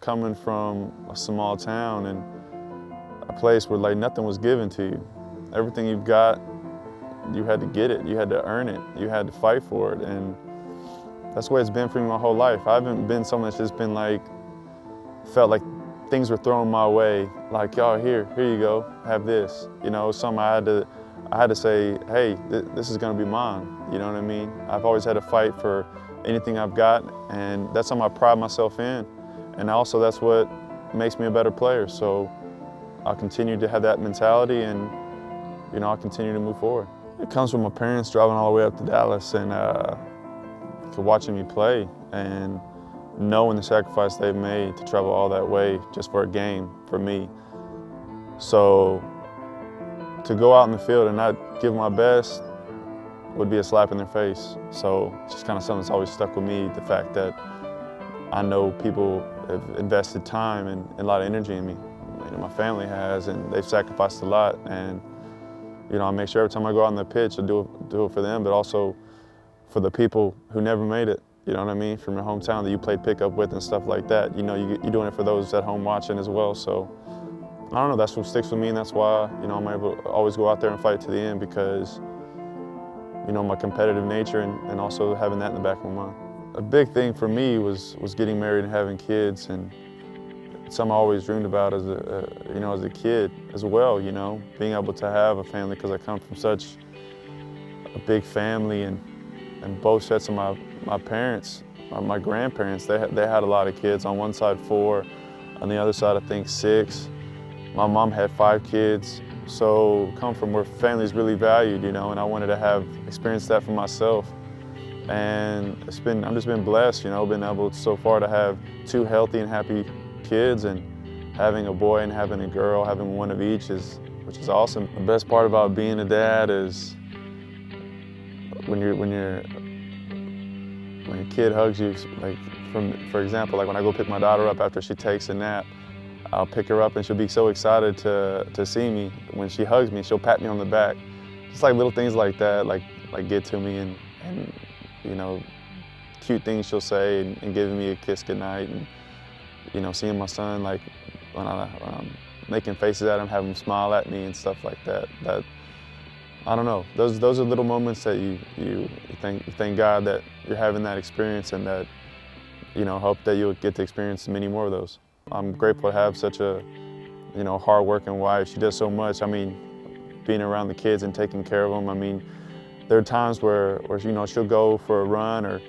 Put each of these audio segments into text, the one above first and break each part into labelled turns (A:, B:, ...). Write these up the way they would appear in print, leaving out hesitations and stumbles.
A: coming from a small town and a place where like nothing was given to you. Everything you've got, you had to get it, you had to earn it, you had to fight for it, and that's the way it's been for me my whole life. I haven't been someone that's just been like, felt like things were thrown my way, like, oh, here you go, have this. You know, something I had to say, hey, this is gonna be mine, you know what I mean? I've always had to fight for anything I've got, and that's something I pride myself in. And also that's what makes me a better player. So I'll continue to have that mentality, and you know, I'll continue to move forward. It comes from my parents driving all the way up to Dallas and for watching me play and knowing the sacrifice they've made to travel all that way just for a game for me. So to go out in the field and not give my best would be a slap in their face. So it's just kind of something that's always stuck with me, the fact that I know people have invested time and a lot of energy in me. You know, my family has, and they've sacrificed a lot. And you know, I make sure every time I go out on the pitch, I do it for them, but also for the people who never made it. You know what I mean? From your hometown that you played pickup with and stuff like that. You know, you're doing it for those at home watching as well. So I don't know, that's what sticks with me, and that's why, you know, I'm able to always go out there and fight to the end, because, you know, my competitive nature and also having that in the back of my mind. A big thing for me was getting married and having kids, and it's something I always dreamed about as a kid as well, you know, being able to have a family, because I come from such a big family, and both sets of my parents, my grandparents, they had a lot of kids. On one side 4, on the other side I think 6. My mom had 5 kids, so come from where family's really valued, you know, and I wanted to have experienced that for myself. And I've just been blessed, you know, been able so far to have 2 healthy and happy kids, and having a boy and having a girl, having one of each which is awesome. The best part about being a dad is when your kid hugs you, like for example, like when I go pick my daughter up after she takes a nap, I'll pick her up and she'll be so excited to see me. When she hugs me, she'll pat me on the back. Just like little things like that, like get to me, and you know, cute things she'll say, and giving me a kiss goodnight, and you know, seeing my son, like when I'm making faces at him, having him smile at me and stuff like that. That, I don't know, those are little moments that you thank God that you're having that experience, and that, you know, hope that you'll get to experience many more of those. I'm grateful to have such a, you know, hard-working wife. She does so much. I mean, being around the kids and taking care of them. I mean, there are times where you know, she'll go for a run, or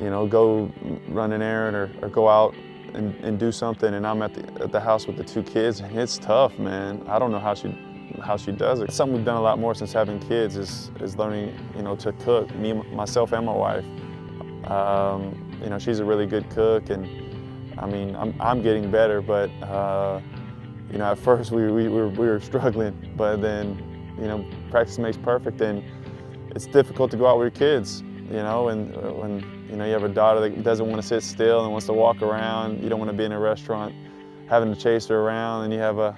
A: you know, go run an errand, or go out and do something, and I'm at the house with the 2 kids, and it's tough, man. I don't know how she does it. Something we've done a lot more since having kids is learning, you know, to cook. Myself and my wife. You know, she's a really good cook, and I mean, I'm getting better, but you know, at first we were struggling, but then, you know, practice makes perfect, and it's difficult to go out with your kids, you know, and when you know, you have a daughter that doesn't want to sit still and wants to walk around. You don't want to be in a restaurant having to chase her around, and you have a,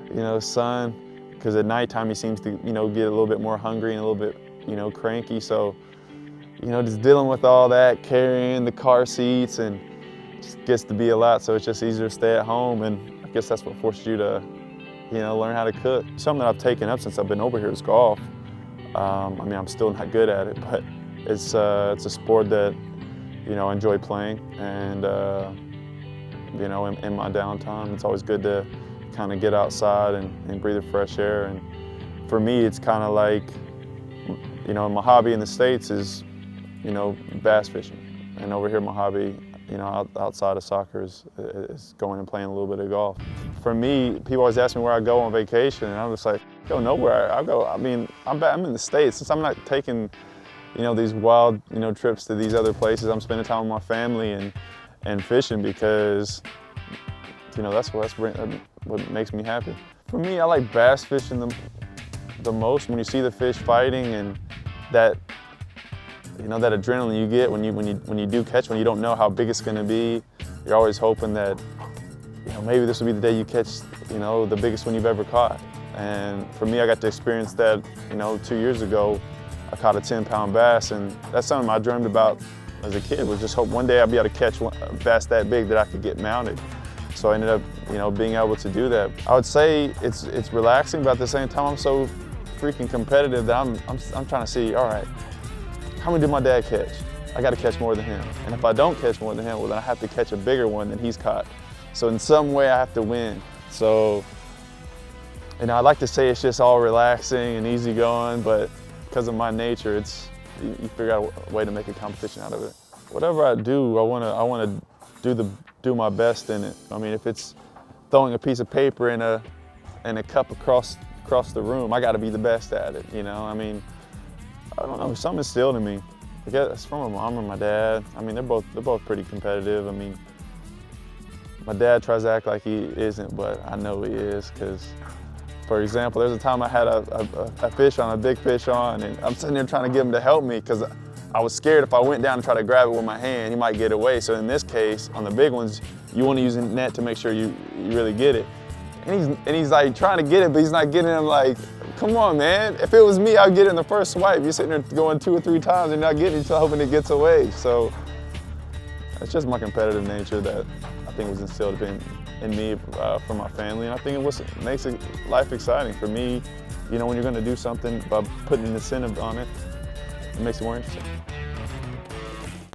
A: you know, son, because at nighttime he seems to, you know, get a little bit more hungry and a little bit, you know, cranky. So, you know, just dealing with all that, carrying the car seats, and just gets to be a lot. So it's just easier to stay at home, and I guess that's what forces you to, you know, learn how to cook. Something that I've taken up since I've been over here is golf. I mean, I'm still not good at it, but it's a sport that, you know, I enjoy playing, and you know, in my downtime, it's always good to kind of get outside and breathe the fresh air. And for me, it's kind of like, you know, my hobby in the States is, you know, bass fishing, and over here my hobby, you know, outside of soccer is going and playing a little bit of golf. For me, people always ask me where I go on vacation, and I'm just like, go nowhere. I go. I mean, I'm in the States. Since I'm not taking, you know, these wild, you know, trips to these other places, I'm spending time with my family and fishing, because, you know, that's what makes me happy. For me, I like bass fishing the most. When you see the fish fighting, and that, you know, that adrenaline you get when you do catch one, you don't know how big it's going to be. You're always hoping that, you know, maybe this will be the day you catch, you know, the biggest one you've ever caught. And for me, I got to experience that, you know, 2 years ago. I caught a 10-pound bass, and that's something I dreamed about as a kid, was just hope one day I'd be able to catch a bass that big that I could get mounted. So I ended up, being able to do that. I would say it's relaxing, but at the same time, I'm so freaking competitive that I'm trying to see, all right, how many did my dad catch? I got to catch more than him. And if I don't catch more than him, well, then I have to catch a bigger one than he's caught. So in some way, I have to win. So, I like to say it's just all relaxing and easygoing, but because of my nature, you figure out a way to make a competition out of it. Whatever I do, I want to do my best in it. I mean, if it's throwing a piece of paper in a cup across the room, I got to be the best at it. I mean, I don't know. Something instilled in me. I guess it's from my mom and my dad. I mean, they're both pretty competitive. I mean, my dad tries to act like he isn't, but I know he is because, for example, there's a time I had a fish on, a big fish on, and I'm sitting there trying to get him to help me because I was scared if I went down and tried to grab it with my hand, he might get away. So in this case, on the big ones, you want to use a net to make sure you really get it. And he's like trying to get it, but he's not getting it. I'm like, come on, man. If it was me, I'd get it in the first swipe. You're sitting there going 2 or 3 times and not getting it, you're hoping it gets away. So it's just my competitive nature that I think was instilled in me from my family. And I think makes life exciting. For me, when you're going to do something by putting an incentive on it, it makes it more interesting.